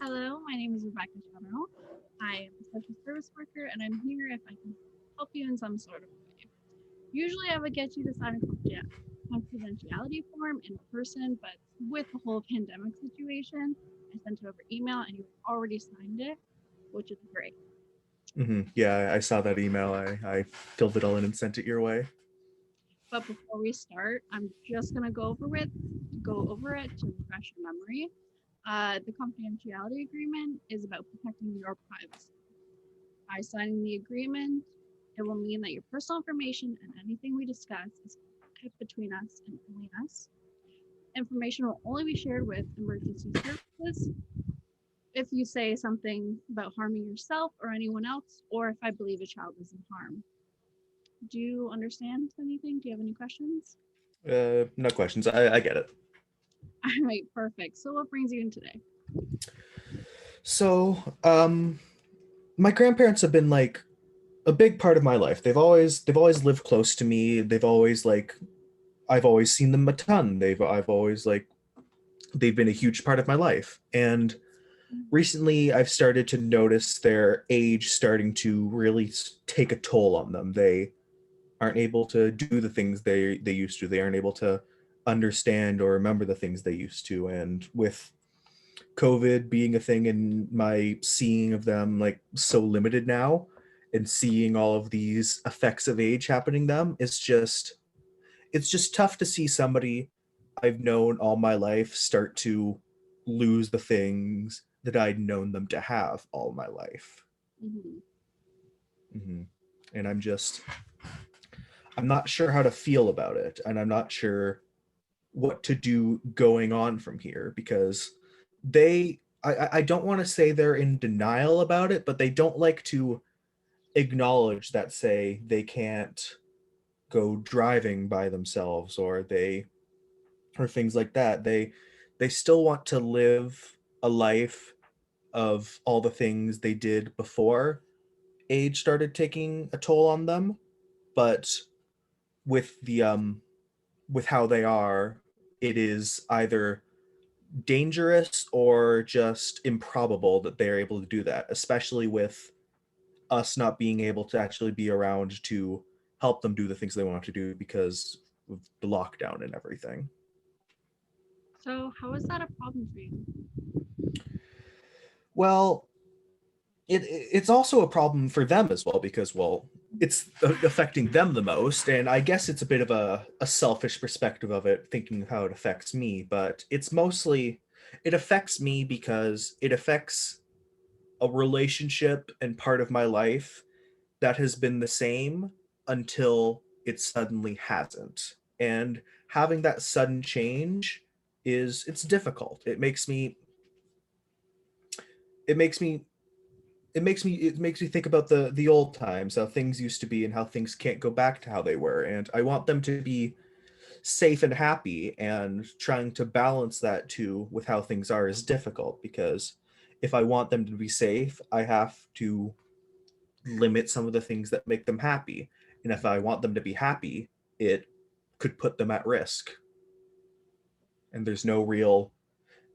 Hello, my name is Rebecca General. I am a social service worker and I'm here if I can help you in some sort of way. Usually I would get you to sign a confidentiality form in person, but with the whole pandemic situation, I sent it over email and you already signed it, which is great. Yeah, I saw that email. I filled it all in and sent it your way. But before we start, I'm just gonna go over it to refresh your memory. The confidentiality agreement is about protecting your privacy. By signing the agreement, it will mean that your personal information and anything we discuss is kept between us and only us. Information will only be shared with emergency services if you say something about harming yourself or anyone else, or if I believe a child is in harm. Do you understand anything? Do you have any questions? No questions. I get it. All right, perfect. So, what brings you in today? So, my grandparents have been like a big part of my life. They've always lived close to me. They've always like I've always seen them a ton. I've always like they've been a huge part of my life. And recently I've started to notice their age starting to really take a toll on them. They aren't able to do the things they used to. They aren't able to understand or remember the things they used to. And with COVID being a thing and my seeing of them like so limited now and seeing all of these effects of age happening them, it's just tough to see somebody I've known all my life start to lose the things that I'd known them to have all my life. Mm-hmm. hmm And I'm not sure how to feel about it, and I'm not sure what to do going on from here because I don't want to say they're in denial about it, but they don't like to acknowledge that, say, they can't go driving by themselves or things like that. They still want to live a life of all the things they did before age started taking a toll on them, but with with how they are, it is either dangerous or just improbable that they're able to do that, especially with us not being able to actually be around to help them do the things they want to do because of the lockdown and everything. So, how is that a problem for you? Well, it's also a problem for them as well because, well, it's affecting them the most, and I guess it's a bit of a selfish perspective of it, thinking of how it affects me, but it's mostly it affects me because it affects a relationship and part of my life that has been the same until it suddenly hasn't. And having that sudden change it's difficult. It makes me it makes me think about the old times, how things used to be and how things can't go back to how they were. And I want them to be safe and happy, and trying to balance that too with how things are is difficult because if I want them to be safe, I have to limit some of the things that make them happy. And if I want them to be happy, it could put them at risk. And there's no real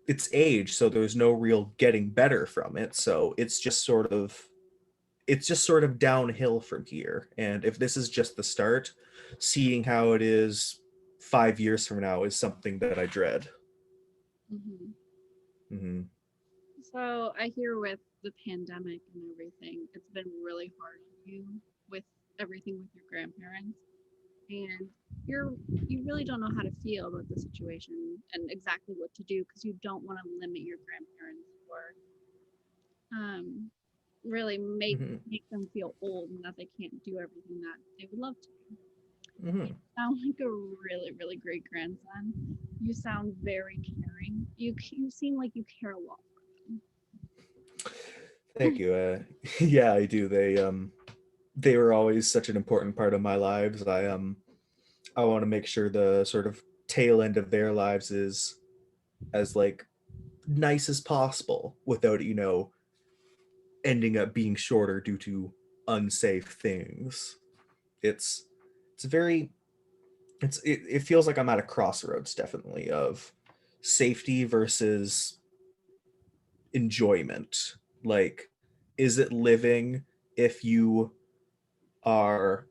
it's age, so there's no real getting better from it. So it's just sort of downhill from here. And if this is just the start, seeing how it is 5 years from now is something that I dread. Mm-hmm. hmm So I hear with the pandemic and everything, it's been really hard on you with everything with your grandparents, and you really don't know how to feel about the situation and exactly what to do because you don't want to limit your grandparents or um, really make hmm make them feel old and that they can't do everything that they would love to. You hmm sound like a really really great grandson. You sound very caring. You seem like you care a lot for Thank them. you. Yeah, I do. They were always such an important part of my lives. I want to make sure the sort of tail end of their lives is as like nice as possible without ending up being shorter due to unsafe things. It's it's very it feels like I'm at a crossroads, definitely, of safety versus enjoyment. Like, is it living if you are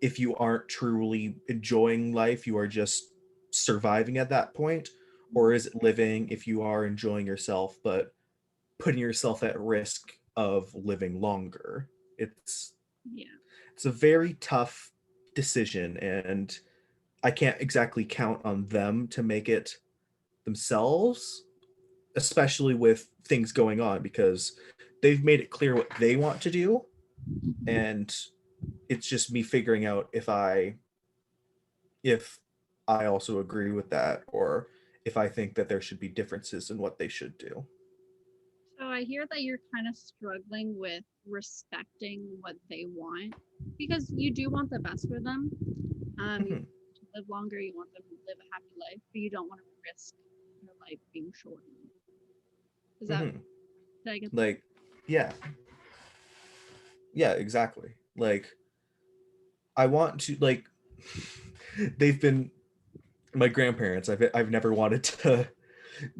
if you aren't truly enjoying life, you are just surviving at that point? Or is it living if you are enjoying yourself but putting yourself at risk of living longer? Yeah. It's a very tough decision, and I can't exactly count on them to make it themselves, especially with things going on, because they've made it clear what they want to do, and it's just me figuring out if I also agree with that, or if I think that there should be differences in what they should do. So I hear that you're kind of struggling with respecting what they want because you do want the best for them. You Mhm, want them to live longer, you want them to live a happy life, but you don't want to risk their life being shortened. Is that, mhm. did I get that? Like, yeah, yeah, exactly. Like, I want to, like, they've been my grandparents. I've never wanted to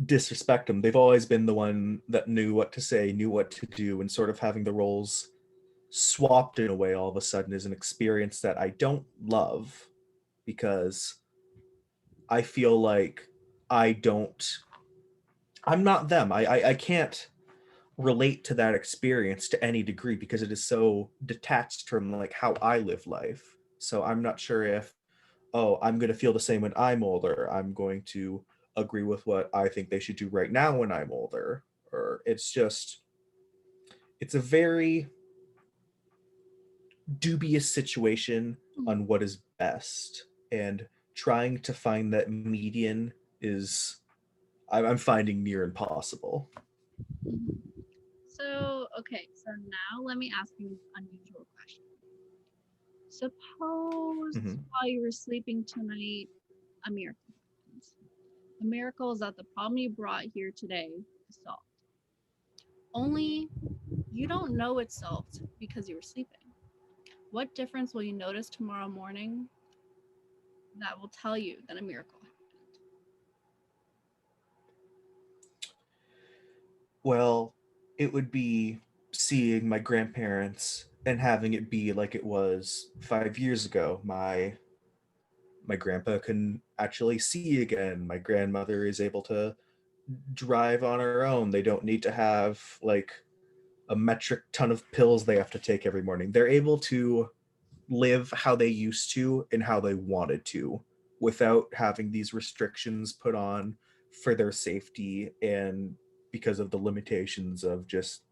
disrespect them. They've always been the one that knew what to say, knew what to do, and sort of having the roles swapped in a way all of a sudden is an experience that I don't love, because I feel like I don't I'm not them. I can't relate to that experience to any degree because it is so detached from like how I live life. So I'm not sure if, oh, I'm going to feel the same when I'm older. I'm going to agree with what I think they should do right now when I'm older. Or it's a very dubious situation Mhm. on what is best. And trying to find that median is, I'm finding near impossible. Mhm. So, okay, so now let me ask you an unusual question. Suppose Hmm. while you were sleeping tonight, a miracle happens. The miracle is that the problem you brought here today is solved. Only you don't know it's solved because you were sleeping. What difference will you notice tomorrow morning that will tell you that a miracle happened? Well, it would be seeing my grandparents and having it be like it was 5 years ago. My grandpa can actually see again. My grandmother is able to drive on her own. They don't need to have like a metric ton of pills they have to take every morning. They're able to live how they used to and how they wanted to without having these restrictions put on for their safety, and because of the limitations of just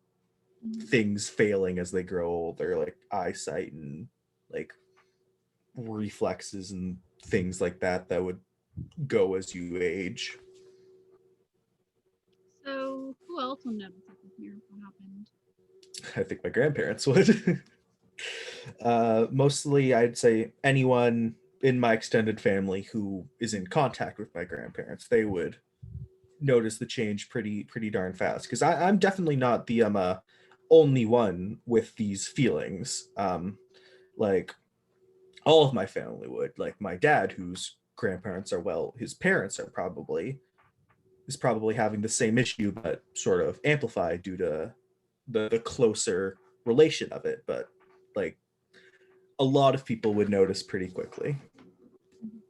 Mhm. things failing as they grow older, like eyesight and like reflexes and things like that that would go as you age. So, who else will notice that this miracle happened? I think my grandparents would. Mostly, I'd say anyone in my extended family who is in contact with my grandparents, they would notice the change pretty darn fast. Because I'm definitely not the only one with these feelings. Like all of my family would. Like my dad, whose grandparents are well, his parents are probably is probably having the same issue, but sort of amplified due to the closer relation of it. But like a lot of people would notice pretty quickly. Mhm.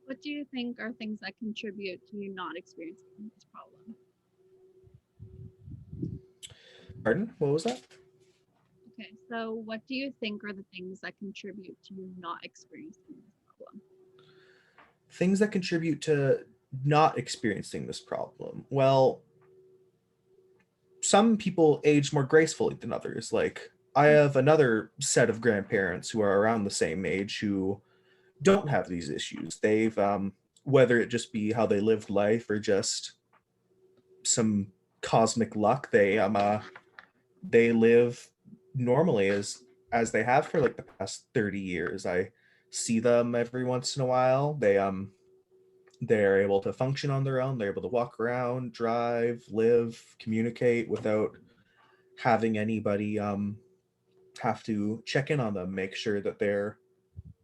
What do you think are things that contribute to you not experiencing this problem? Pardon? What was that? Okay, so what do you think are the things that contribute to you not experiencing this problem? Things that contribute to not experiencing this problem. Well, some people age more gracefully than others. Like I have another set of grandparents who are around the same age who don't have these issues. They've whether it just be how they lived life or just some cosmic luck, they live normally as they have for like the past 30 years. I see them every once in a while. They're able to function on their own. They're able to walk around, drive, live, communicate without having anybody have to check in on them, make sure that they're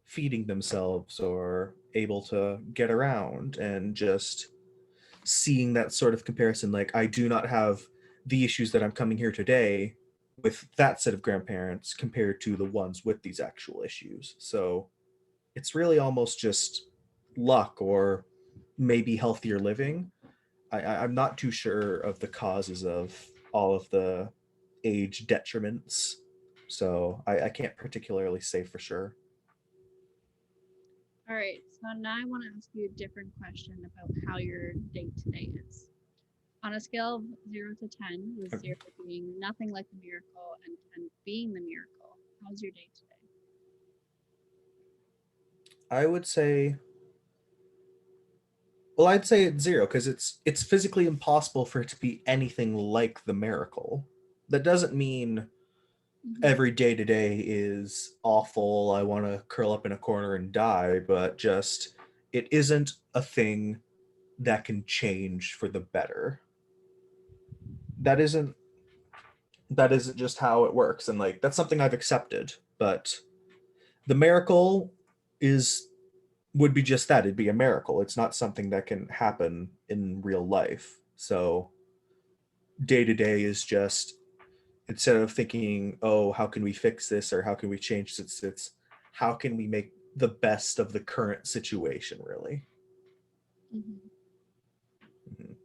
feeding themselves or able to get around, and just seeing that sort of comparison. Like, I do not have the issues that I'm coming here today with that set of grandparents compared to the ones with these actual issues. So it's really almost just luck or maybe healthier living. I'm not too sure of the causes of all of the age detriments, so I can't particularly say for sure. All right, so now I want to ask you a different question about how your day today is. On a scale of 0 to 10, with Okay. 0 being nothing like the miracle and 10 being the miracle, how's your day today? I would say, well, I'd say it's zero because it's physically impossible for it to be anything like the miracle. That doesn't mean Mhm. every day to day is awful. I want to curl up in a corner and die, but just it isn't a thing that can change for the better. That isn't that isn't just how it works, and like that's something I've accepted. But the miracle is would be just that. It'd be a miracle. It's not something that can happen in real life. So day to day is just, instead of thinking, oh, how can we fix this or how can we change this, it's how can we make the best of the current situation, really. Mhm. Mhm.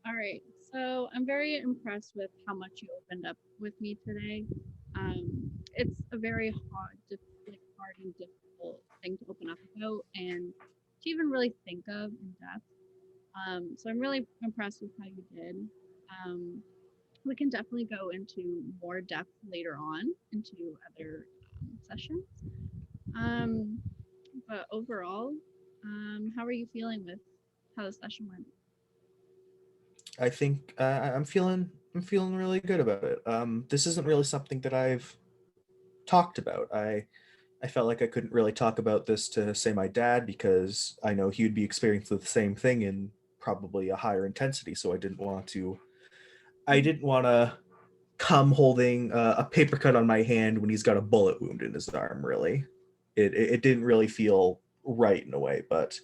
All right. So I'm very impressed with how much you opened up with me today. It's a very hard and difficult thing to open up about and to even really think of in depth. So I'm really impressed with how you did. Um, we can definitely go into more depth later on into other sessions. Um, but overall, how are you feeling with how the session went? I think I'm feeling really good about it. This isn't really something that I've talked about. I felt like I couldn't really talk about this to, say, my dad because I know he'd be experiencing the same thing in probably a higher intensity. So I didn't want to come holding a paper cut on my hand when he's got a bullet wound in his arm. Really, it didn't really feel right in a way. But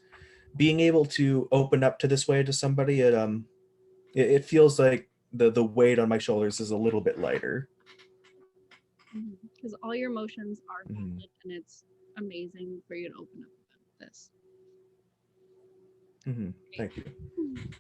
being able to open up to this way to somebody, it feels like the weight on my shoulders is a little bit lighter. Because all your emotions are Mhm. valid and it's amazing for you to open up about this. Mhm. Thank you. Great.